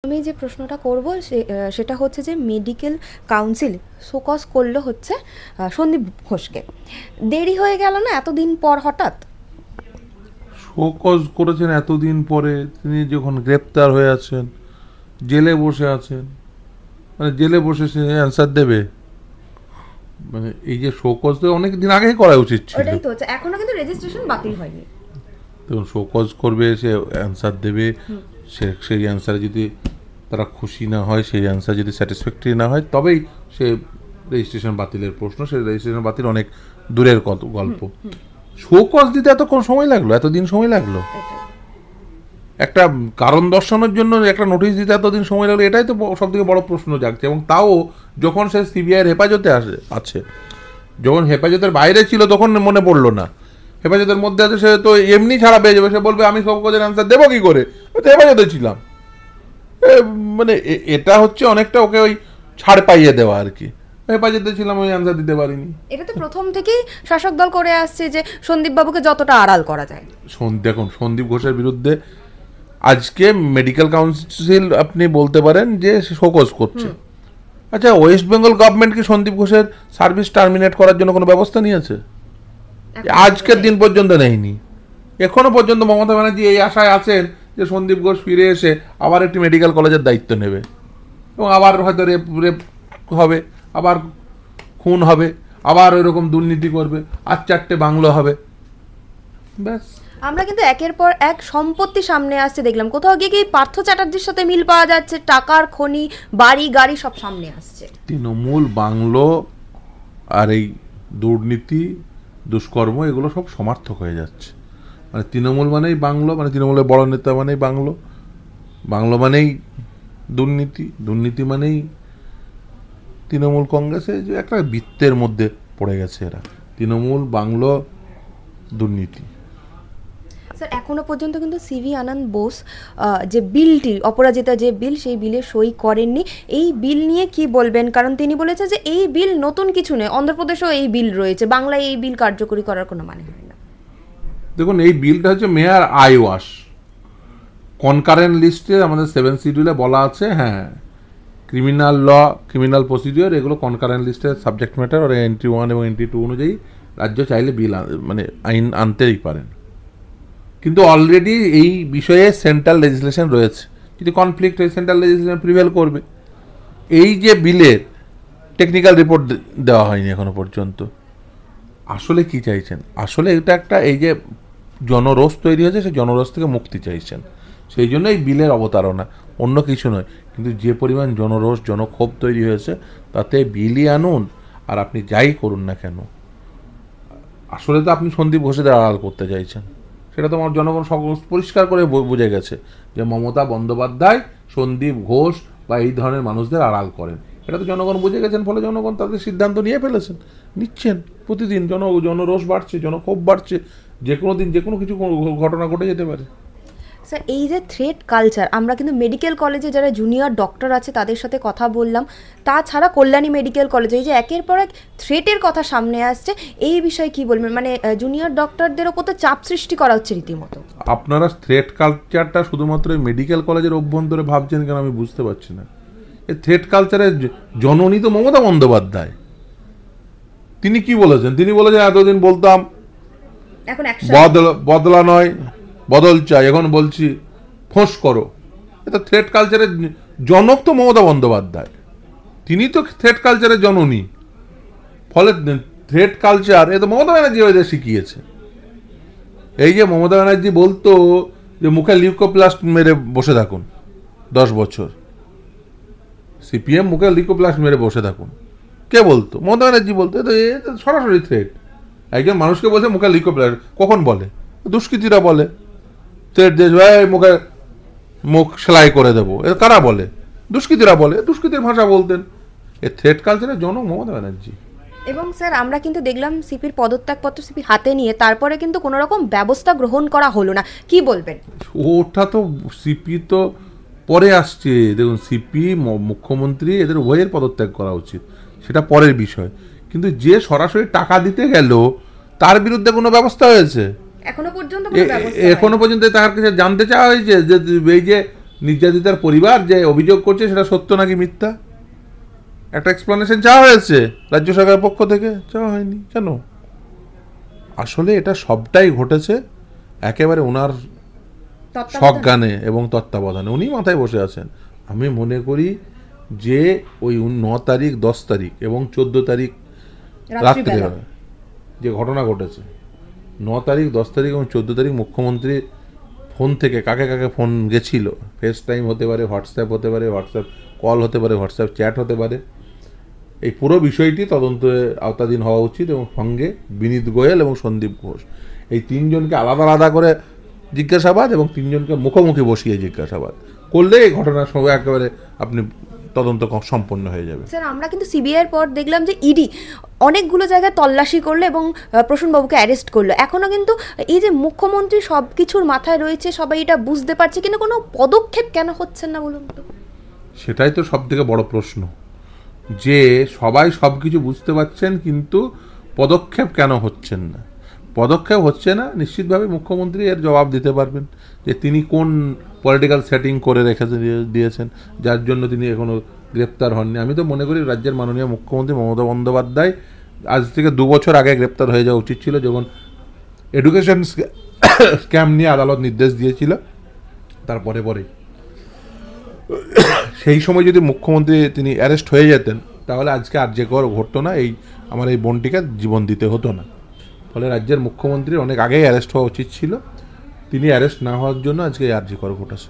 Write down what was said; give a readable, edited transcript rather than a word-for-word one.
আমি যে প্রশ্নটা করব সেটা হচ্ছে যে মেডিকেল কাউন্সিল শোকজ করলো হচ্ছে সন্দীপ ঘোষকে। দেরি হয়ে গেল না এতদিন পর হঠাৎ? শোকজ করেছেন এতদিন পরে, তিনি যখন গ্রেপ্তার হয়ে আছেন, জেলে বসে আছেন, মানে জেলে বসে সে অ্যান্সার দেবে? মানে এই যে শোকজ তো অনেক দিন আগেই করা উচিত ছিল। ওটাই তো হচ্ছে, এখনো কিন্তু রেজিস্ট্রেশন বাতিল হয়নি। দেখুন, শোকজ করবে, সে অ্যান্সার দেবে, সেই অ্যান্সারে যদি তারা খুশি না হয়, সেই অ্যান্সার যদি স্যাটিসফ্যাক্টরি না হয়, তবেই সে রেজিস্ট্রেশন বাতিলের প্রশ্ন, সে রেজিস্ট্রেশন বাতিল অনেক দূরের গল্প। শোকজ দিতে এতক্ষণ সময় লাগলো, এতদিন সময় লাগলো একটা কারণ দর্শানোর জন্য, একটা নোটিশ দিতে এতদিন সময় লাগলো, এটাই তো সব থেকে বড় প্রশ্ন জাগছে। এবং তাও যখন সে সিবিআইয়ের হেফাজতে আছে, যখন হেফাজতের বাইরে ছিল তখন মনে পড়লো না, হেফাজতের মধ্যে আছে, সে তো এমনি ছাড়া পেয়ে যাবে। সে বলবে আমি সব কাজের অ্যান্সার দেবো কি করে, তো হেফাজতে ছিলাম। মানে এটা হচ্ছে অনেকটা ওকে ওই ছাড় পাইয়ে দেওয়া আর কি, হেফাজতে ছিলাম, ওই অ্যান্সার দিতে পারিনি। এটা তো প্রথম থেকেই শাসক দল করে আসছে যে সন্দীপ বাবুকে যতটা আড়াল করা যায়। দেখুন, সন্দীপ ঘোষের বিরুদ্ধে আজকে মেডিকেল কাউন্সিল আপনি বলতে পারেন যে শোকজ করছে। আচ্ছা, ওয়েস্ট বেঙ্গল গভর্নমেন্ট কি সন্দীপ ঘোষের সার্ভিস টার্মিনেট করার জন্য কোনো ব্যবস্থা নিয়েছে? আজকের দিন পর্যন্ত নেয়নি। এখনো পর্যন্ত মমতা ব্যানার্জি এই আশায় আছেন যে সন্দীপ ঘোষ ফিরে এসে আবার একটি মেডিকেল কলেজের দায়িত্ব নেবে, এবং আবার হয়তো রেপ হবে, আবার খুন হবে, আবার ওই রকম দুর্নীতি করবে, আর 4টে বাংলো হবে, ব্যাস। আমরা কিন্তু একের পর এক সম্পত্তি সামনে আসছে দেখলাম, কোথাও গিয়ে কি পার্থ চ্যাটার্জির সাথে মিল পাওয়া যাচ্ছে, টাকার খনি, বাড়ি গাড়ি সব সামনে আসছে। তৃণমূল, বাংলো আর এই দুর্নীতি, দুষ্কর্ম, এগুলো সব সমার্থক হয়ে যাচ্ছে। মানে তৃণমূল মানেই বাংলো, মানে তৃণমূলের বড় নেতা মানেই বাংলো, বাংলো মানেই দুর্নীতি, দুর্নীতি মানেই তৃণমূল কংগ্রেসে যে একটা বৃত্তের মধ্যে পড়ে গেছে এরা, তৃণমূল, বাংলো, দুর্নীতি। স্যার, এখনো পর্যন্ত কিন্তু সিভি আনন্দ বোস যে বিলটি, অপরাজিতা যে বিল, সেই বিলে সই করেননি। এই বিল নিয়ে কি বলবেন? কারণ তিনি বলেছে যে এই বিল নতুন কিছু নয়, অন্ধ্রপ্রদেশেও এই বিল রয়েছে, বাংলায় এই বিল কার্যকরী করার কোনো মানে হয় না। দেখুন, এই বিলটা হচ্ছে মেয়ার আইওয়াশ কনকারেন্ট লিস্টে, আমাদের 7 শিডিউলে বলা আছে। হ্যাঁ, ক্রিমিনাল ল, ক্রিমিনাল প্রসিডিওর, এগুলো কনকারেন্ট লিস্টের সাবজেক্ট ম্যাটার, আর এন্ট্রি 1 এবং এন্ট্রি 2 অনুযায়ী রাজ্য চাইলে বিল, মানে আইন আনতেই পারেন। কিন্তু অলরেডি এই বিষয়ে সেন্ট্রাল লেজিসলেশন রয়েছে, যদি কনফ্লিক্ট হয় সেন্ট্রাল লেজিসলেশন প্রিভেল করবে। এই যে বিলের টেকনিক্যাল রিপোর্ট দেওয়া হয়নি এখনো পর্যন্ত। আসলে কি চাইছেন? আসলে এটা একটা, এই যে জনরোষ তৈরি হয়েছে, সেই জনরোষ থেকে মুক্তি চাইছেন, সেই জন্য এই বিলের অবতারণা, অন্য কিছু নয়। কিন্তু যে পরিমাণ জনরোষ, জনক্ষোভ তৈরি হয়েছে, তাতে বিলই আনুন আর আপনি যাই করুন না কেন, আসলে তো আপনি সন্দীপ ঘোষেদের আড়াল করতে চাইছেন। সেটা তো আমার জনগণ পরিষ্কার করে বুঝে গেছে যে মমতা বন্দ্যোপাধ্যায় সন্দীপ ঘোষ বা এই ধরনের মানুষদের আড়াল করেন, এটা তো জনগণ বুঝে গেছেন। ফলে জনগণ তাদের সিদ্ধান্ত নিয়ে ফেলেছেন, নিচ্ছেন। প্রতিদিন জনরোষ বাড়ছে, জনক্ষোভ বাড়ছে, যে কোনো দিন যে কোনো কিছু ঘটনা ঘটে যেতে পারে। স্যার, এই যে থ্রেট কালচার, আমরা কিন্তু মেডিকেল কলেজে যারা জুনিয়র ডক্টর আছে তাদের সাথে কথা বললাম, তাছাড়া কল্যাণী মেডিকেল কলেজে এই যে একের পর এক থ্রেটের কথা সামনে আসছে, এই বিষয়ে কি বলবেন? মানে জুনিয়র ডক্টরদের ওপর তো চাপ সৃষ্টি করা হচ্ছে রীতিমতো। আপনারা থ্রেট কালচারটা শুধুমাত্র মেডিকেল কলেজের অভ্যন্তরে ভাবছেন কেন আমি বুঝতে পারছি না। এই থ্রেট কালচারের জননী তো মমতা বন্দ্যোপাধ্যায়। তিনি কি বলেছেন? তিনি বলেছেন এতদিন বলতাম এখন বদলা নয় বদল চাই, এখন বলছি ফোঁস করো। এটা থ্রেট কালচারের জনক তো মমতা বন্দ্যোপাধ্যায়, তিনি তো থ্রেট কালচারের জননী। ফলে থ্রেট কালচার এ তো মমতা ব্যানার্জি ওদের শিখিয়েছে। এই যে মমতা ব্যানার্জি বলতো যে মুখে লিউকোপ্লাস্ট মেরে বসে থাকুন 10 বছর, সিপিএম মুখে লিউকোপ্লাস্ট মেরে বসে থাকুন, কে বলতো? মমতা ব্যানার্জি বলতো। এ তো সরাসরি থ্রেট। একজন মানুষকে বলছে মুখে লিউকোপ্লাস্ট, কখন বলে? দুষ্কৃতীরা বলে থ্রেট দিয়ে মুখে মুখ সেলাই করে দেবো, এ কারা বলে? দুষ্কৃতীরা বলে, দুষ্কৃতীর ভাষা বলতেন। এ থ্রেট কালচারের জনক মমতা ব্যানার্জি। এবং স্যার, আমরা কিন্তু দেখলাম সিপির পদত্যাগপত্র সিপি হাতে নিয়ে তারপরে কিন্তু কোনো রকম ব্যবস্থা গ্রহণ করা হলো না, কি বলবেন? ওটা তো সিপি তো পরে আসছে। দেখুন, সিপি, মুখ্যমন্ত্রী, এদের উভয়ের পদত্যাগ করা উচিত, সেটা পরের বিষয়। কিন্তু যে সরাসরি টাকা দিতে গেল তার বিরুদ্ধে কোনো ব্যবস্থা হয়েছে? এখনো পর্যন্ত তার কাছে জানতে চাওয়া হয়েছে যে এই যে নির্যাতিতার পরিবার যে অভিযোগ করছে সেটা সত্য নাকি মিথ্যা, একটা এক্সপ্লানেশন চাওয়া হয়েছে রাজ্য সরকারের পক্ষ থেকে? চাওয়া হয়নি। কেন? আসলে এটা সবটাই ঘটেছে একেবারে ওনার সজ্ঞানে এবং তত্ত্বাবধানে, উনি মাথায় বসে আছেন। আমি মনে করি যে ওই 9 তারিখ, 10 তারিখ এবং 14 তারিখ রাত্রে যে ঘটনা ঘটেছে, 9 তারিখ, 10 তারিখ এবং 14 তারিখ মুখ্যমন্ত্রী ফোন থেকে কাকে কাকে ফোন গেছিল, ফেস টাইম হতে পারে, হোয়াটসঅ্যাপ হতে পারে, হোয়াটসঅ্যাপ কল হতে পারে, হোয়াটসঅ্যাপ চ্যাট হতে পারে, এই পুরো বিষয়টি তদন্তের আওতাধীন হওয়া উচিত। এবং সঙ্গে বিনীত গোয়েল এবং সন্দীপ ঘোষ, এই তিনজনকে আলাদা আলাদা করে জিজ্ঞাসাবাদ এবং তিনজনকে মুখোমুখি বসিয়ে জিজ্ঞাসাবাদ করলে এই ঘটনার সঙ্গে একেবারে আপনি তদন্ত সম্পন্ন হয়ে যাবে। স্যার আমরা কিন্তু সিবিআই এর পর দেখলাম যে ইডি অনেকগুলো জায়গায় তল্লাশি করলো এবং প্রসূনবাবুকে অ্যারেস্ট করলো। এখনও কিন্তু এই যে মুখ্যমন্ত্রী সব কিছুর মাথায় রয়েছে, সবাই এটা বুঝতে পারছে, কিন্তু কোনো পদক্ষেপ কেন হচ্ছে না বলুন তো? সেটাই তো সব থেকে বড় প্রশ্ন, যে সবাই সব কিছু বুঝতে পারছেন কিন্তু পদক্ষেপ কেন হচ্ছেন না। পদক্ষেপ হচ্ছে না, নিশ্চিতভাবে মুখ্যমন্ত্রী এর জবাব দিতে পারবেন যে তিনি কোন পলিটিক্যাল সেটিং করে রেখে দিয়েছেন যার জন্য তিনি এখনও গ্রেপ্তার হননি। আমি তো মনে করি রাজ্যের মাননীয় মুখ্যমন্ত্রী মমতা বন্দ্যোপাধ্যায় আজ থেকে 2 বছর আগে গ্রেপ্তার হয়ে যাওয়া উচিত ছিল, যখন এডুকেশন স্ক্যাম নিয়ে আদালত নির্দেশ দিয়েছিল তারপরে পরে। সেই সময় যদি মুখ্যমন্ত্রী তিনি অ্যারেস্ট হয়ে যেতেন তাহলে আজকে আর যে কর ঘটতো না, এই আমার এই বোনটিকে জীবন দিতে হতো না। ফলে রাজ্যের মুখ্যমন্ত্রীর অনেক আগেই অ্যারেস্ট হওয়া উচিত ছিল, তিনি অ্যারেস্ট না হওয়ার জন্য আজকে আর যে কর ঘটেছে।